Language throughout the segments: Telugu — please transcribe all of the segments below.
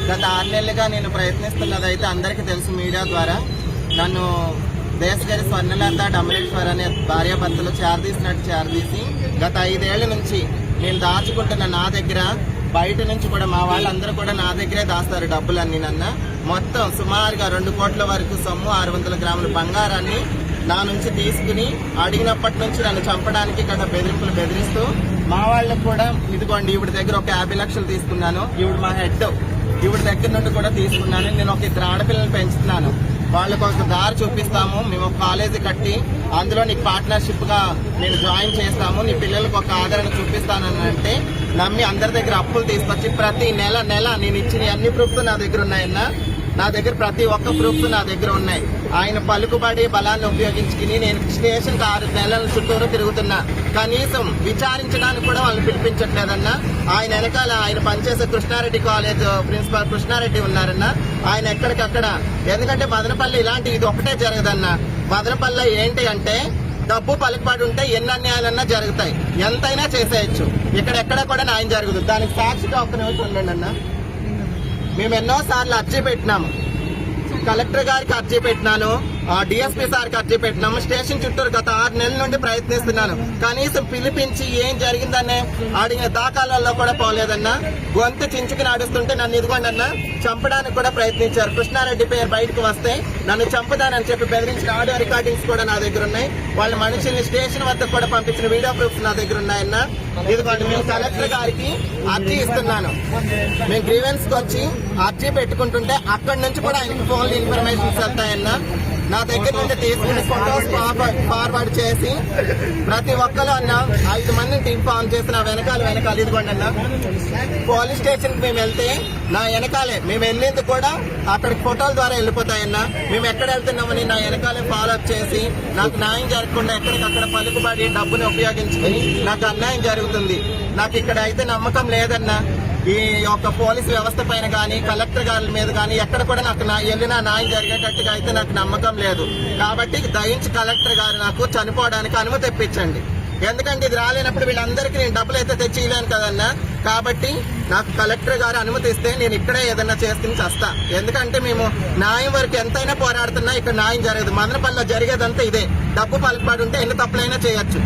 గత 6 నెలలుగా నేను ప్రయత్నిస్తున్నది అయితే అందరికీ తెలుసు మీడియా ద్వారా. నన్ను దేశగారి స్వర్ణలత డమరేశ్వర్ అనే భార్యాభర్తలు చేరదీసి గత 5 ఏళ్ల నుంచి నేను దాచుకుంటున్న నా దగ్గర, బయట నుంచి కూడా మా వాళ్ళందరూ కూడా నా దగ్గరే దాస్తారు డబ్బులన్నీ. మొత్తం సుమారుగా 2 కోట్ల వరకు సొమ్ము, 600 గ్రాముల బంగారాన్ని నా నుంచి తీసుకుని అడిగినప్పటి నుంచి నన్ను చంపడానికి గత బెదిరిస్తూ మా వాళ్ళకు కూడా ఇదిగోండి ఈవిడ దగ్గర ఒక 50 లక్షలు తీసుకున్నాను, ఈవిడ మా హెడ్, ఈవిడ దగ్గర నుండి కూడా తీసుకున్నాను. నేను ఒక 2 ఆడపిల్లలు పెంచుతున్నాను, వాళ్ళకు ఒక దారి చూపిస్తాము, మేము ఒక కాలేజీ కట్టి అందులో నీకు పార్ట్నర్షిప్ గా నేను జాయిన్ చేస్తాము, నీ పిల్లలకు ఒక ఆదరణ చూపిస్తానని అంటే నమ్మి అందరి దగ్గర అప్పులు తీసుకొచ్చి ప్రతి నెల నేను ఇచ్చిన అన్ని ప్రూఫ్స్ నా దగ్గర ఉన్నాయన్నా. నా దగ్గర ప్రతి ఒక్క ప్రూఫ్స్ నా దగ్గర ఉన్నాయి. ఆయన పలుకుబడి బలాన్ని ఉపయోగించుకుని నేను స్టేషన్ 6 నెలల చుట్టూరు తిరుగుతున్నా, కనీసం విచారించడానికి కూడా వాళ్ళు పిలిపించట్లేదన్నా. ఆయన వెనకాల ఆయన పనిచేసే కృష్ణారెడ్డి కాలేజ్ ప్రిన్సిపాల్ కృష్ణారెడ్డి ఉన్నారన్నా. ఆయన ఎక్కడికక్కడ, ఎందుకంటే మదనపల్లి ఇలాంటి ఇది ఒకటే జరగదన్నా. మదనపల్లి ఏంటి అంటే డబ్బు పలుకుబడి ఉంటే ఎన్ని అన్యాయాలన్నా జరుగుతాయి, ఎంతైనా చేసేయచ్చు. ఇక్కడెక్కడ కూడా న్యాయం జరగదు. దానికి సాక్షిగా ఒక్క నిమిషం ఉండండి అన్న. మేము ఎన్నోసార్లు అర్జీ పెట్టినాము, కలెక్టర్ గారికి అర్జీ పెట్టినాను, డిఎస్పీ సార్కి అర్జీ పెట్టినాము. స్టేషన్ చుట్టూరు గత 6 నెలల నుండి ప్రయత్నిస్తున్నాను, కనీసం పిలిపించి ఏం జరిగిందనే అడిగిన దాఖలాల్లో కూడా పోలేదన్నా. గొంతు చించుకుని నడుస్తుంటే నన్ను ఇదిగోండి అన్న చంపడానికి కూడా ప్రయత్నించారు. కృష్ణారెడ్డి పేరు బయటకు వస్తే నన్ను చంపుదానని చెప్పి బెదిరించిన ఆడియో రికార్డింగ్స్ కూడా నా దగ్గర ఉన్నాయి. వాళ్ళ మనుషుల్ని స్టేషన్ వద్దకు కూడా పంపించిన వీడియో ప్రూఫ్స్ నా దగ్గర ఉన్నాయన్న. ఇదిగోండి మేము కలెక్టర్ గారికి అర్జీ ఇస్తున్నాను. మేము గ్రీవెన్స్ కి వచ్చి అర్జీ పెట్టుకుంటుంటే అక్కడి నుంచి కూడా ఆయనకి ఫోన్లు ఇన్ఫర్మేషన్స్ వస్తాయన్నా. నా దగ్గర నుండి తీసుకుని ఫొటోస్ ఫార్వర్డ్ చేసి ప్రతి ఒక్కరు అన్న 5 మందిని ఇన్ఫార్మ్ చేసిన వెనకాల ఇదిగోండి అన్న. పోలీస్ స్టేషన్ కి మేము వెళ్తే నా వెనకాలే, మేము వెళ్ళేందుకు కూడా అక్కడికి ఫోటోల ద్వారా వెళ్ళిపోతాయన్నా. మేము ఎక్కడ వెళ్తున్నామని నా వెనకాలే ఫాలో అప్ చేసి నాకు న్యాయం జరగకుండా ఎక్కడికక్కడ పలుకుబడి డబ్బుని ఉపయోగించుకుని నాకు అన్యాయం జరుగుతుంది. నాకు ఇక్కడ అయితే నమ్మకం లేదన్నా. ఈ యొక్క పోలీసు వ్యవస్థ పైన కానీ కలెక్టర్ గారి మీద కానీ ఎక్కడ కూడా నాకు వెళ్ళినా న్యాయం జరిగేటట్టుగా అయితే నాకు నమ్మకం లేదు. కాబట్టి దయించి కలెక్టర్ గారు నాకు చనిపోవడానికి అనుమతి ఇప్పించండి. ఎందుకంటే ఇది రాలేనప్పుడు వీళ్ళందరికీ నేను డబ్బులు అయితే తెచ్చిలేను కదన్నా. కాబట్టి నాకు కలెక్టర్ గారు అనుమతి ఇస్తే నేను ఇక్కడే ఏదన్నా చేసుకుని చస్తా. ఎందుకంటే మేము న్యాయం వరకు ఎంతైనా పోరాడుతున్నా ఇక్కడ న్యాయం జరగదు. మదనపల్లిలో జరిగేదంతా ఇదే. డబ్బు పలుకుబడి ఉంటే ఎన్ని తప్పులైనా చేయొచ్చు,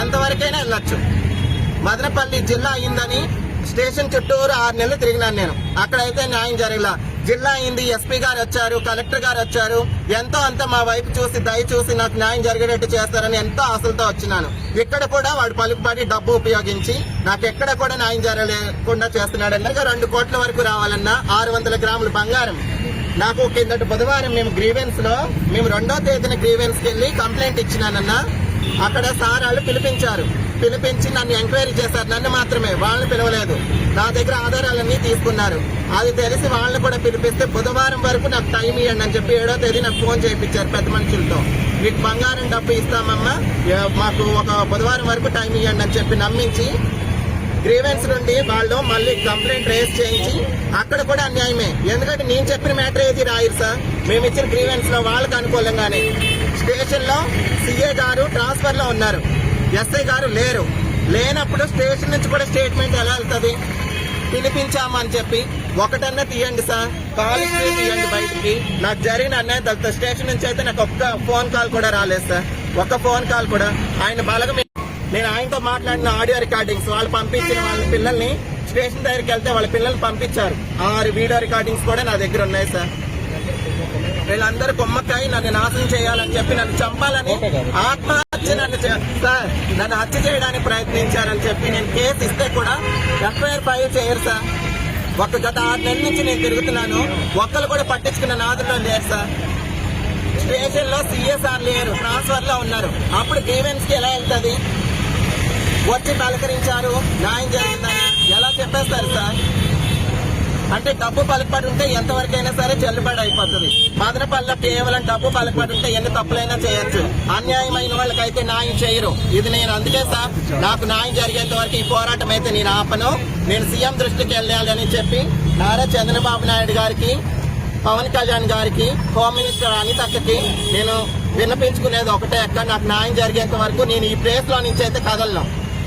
ఎంతవరకైనా వెళ్ళొచ్చు. మదనపల్లి జిల్లా అయిందని స్టేషన్ చుట్టూరు 6 నెలలు తిరిగినాను నేను, అక్కడైతే న్యాయం జరగలా. జిల్లా అయింది, ఎస్పీ గారు వచ్చారు, కలెక్టర్ గారు వచ్చారు, ఎంతో అంత మా వైపు చూసి దయ చూసి నాకు న్యాయం జరిగేటట్టు చేస్తారని ఎంతో ఆశలతో వచ్చినాను. ఇక్కడ కూడా వాడు పలుకుబడి డబ్బు ఉపయోగించి నాకు ఎక్కడ కూడా న్యాయం జరగలేకుండా చేస్తున్నాడు. 2 కోట్ల వరకు రావాలన్నా 600 గ్రాముల బంగారం. నాకు కిందటి బుధవారం మేము గ్రీవెన్స్ లో మేము 2వ తేదీన గ్రీవెన్స్ కి వెళ్ళి కంప్లైంట్ ఇచ్చినానన్నా. అక్కడ సార్ వాళ్ళు పిలిపించి నన్ను ఎంక్వైరీ చేశారు, నన్ను మాత్రమే, వాళ్ళని పిలవలేదు. నా దగ్గర ఆధారాలన్నీ తీసుకున్నారు. అది తెలిసి వాళ్ళని కూడా పిలిపిస్తే బుధవారం వరకు నాకు టైం ఇవ్వండి అని చెప్పి 7వ తేదీ నాకు ఫోన్ చేయించారు పెద్ద మనుషులతో. మీకు బంగారం డబ్బు ఇస్తామమ్మా, మాకు ఒక బుధవారం వరకు టైం ఇవ్వండి అని చెప్పి నమ్మించి గ్రీవెన్స్ నుండి వాళ్ళు మళ్ళీ కంప్లైంట్ రేస్ చేయించి అక్కడ కూడా అన్యాయమే. ఎందుకంటే నేను చెప్పిన మ్యాటర్ ఏది రాయరు సార్. మేము ఇచ్చిన గ్రీవెన్స్ లో వాళ్ళకి అనుకూలంగానే స్టేషన్ లో సీఏ గారు ట్రాన్స్ఫర్ లో ఉన్నారు, ఎస్ఐ గారు లేనప్పుడు స్టేషన్ నుంచి కూడా స్టేట్మెంట్ ఎలా వెళ్తుంది? పిలిపించామని చెప్పి ఒకటన్నా తీయండి సార్, కాల్ తీయండి బయటికి. నాకు జరిగిన అన్యాయం తగ్గుతుంది. స్టేషన్ నుంచి అయితే నాకు ఒక్క ఫోన్ కాల్ కూడా రాలేదు సార్, ఒక్క ఫోన్ కాల్ కూడా. ఆయన బలగం నేను ఆయనతో మాట్లాడిన ఆడియో రికార్డింగ్స్ వాళ్ళు పంపించిన వాళ్ళ పిల్లల్ని స్టేషన్ దగ్గరికి వెళ్తే వాళ్ళ పిల్లల్ని పంపించారు. 6 వీడియో రికార్డింగ్స్ కూడా నా దగ్గర ఉన్నాయి సార్. వీళ్ళందరూ కొమ్మక్కాయి నన్ను నాశనం చేయాలని చెప్పి నన్ను చంపాలని ఆత్మహత్య నన్ను హత్య చేయడానికి ప్రయత్నించారని చెప్పి నేను కేసు ఇస్తే కూడా ఎఫ్ఐఆర్ ఫైల్ చేయరు సార్. గత 6 నెలల నుంచి నేను తిరుగుతున్నాను, ఒక్కరు కూడా పట్టించుకున్న నాదులో లేరు సార్. స్టేషన్ లో సిఎస్ఆర్ లేరు, ట్రాన్స్ఫర్ లో ఉన్నారు. అప్పుడు గ్రీవెన్స్ కి ఎలా వెళ్తుంది? వచ్చి పలకరించారు, న్యాయం జరిగిందని ఎలా చెప్పేస్తారు సార్? అంటే డబ్బు పలుకుబడి ఉంటే ఎంతవరకైనా సరే చెల్లుబడి అయిపోతుంది. మదనపల్లిలో కేవలం డబ్బు పలుకుబడి ఉంటే ఎన్ని తప్పులైనా చేయొచ్చు. అన్యాయమైన వాళ్ళకైతే న్యాయం చేయరు. ఇది నేను అందుకే సార్ నాకు న్యాయం జరిగేంత వరకు ఈ పోరాటం అయితే నేను ఆపను. నేను సీఎం దృష్టికి వెళ్ళాలని చెప్పి నారా చంద్రబాబు నాయుడు గారికి, పవన్ కళ్యాణ్ గారికి, హోమ్ మినిస్టర్ అనితకి నేను విన్నపించుకునేది ఒకటే అక్క, నాకు న్యాయం జరిగేంత వరకు నేను ఈ ప్లేస్ లో నుంచి అయితే కదలను.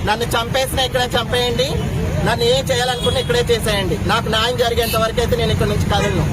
నన్ను చంపేసినా ఇక్కడే చంపేయండి, నన్ను ఏం చేయాలనుకున్నా ఇక్కడే చేసేయండి. నాకు న్యాయం జరిగేంత వరకు అయితే నేను ఇక్కడ నుంచి కదలను.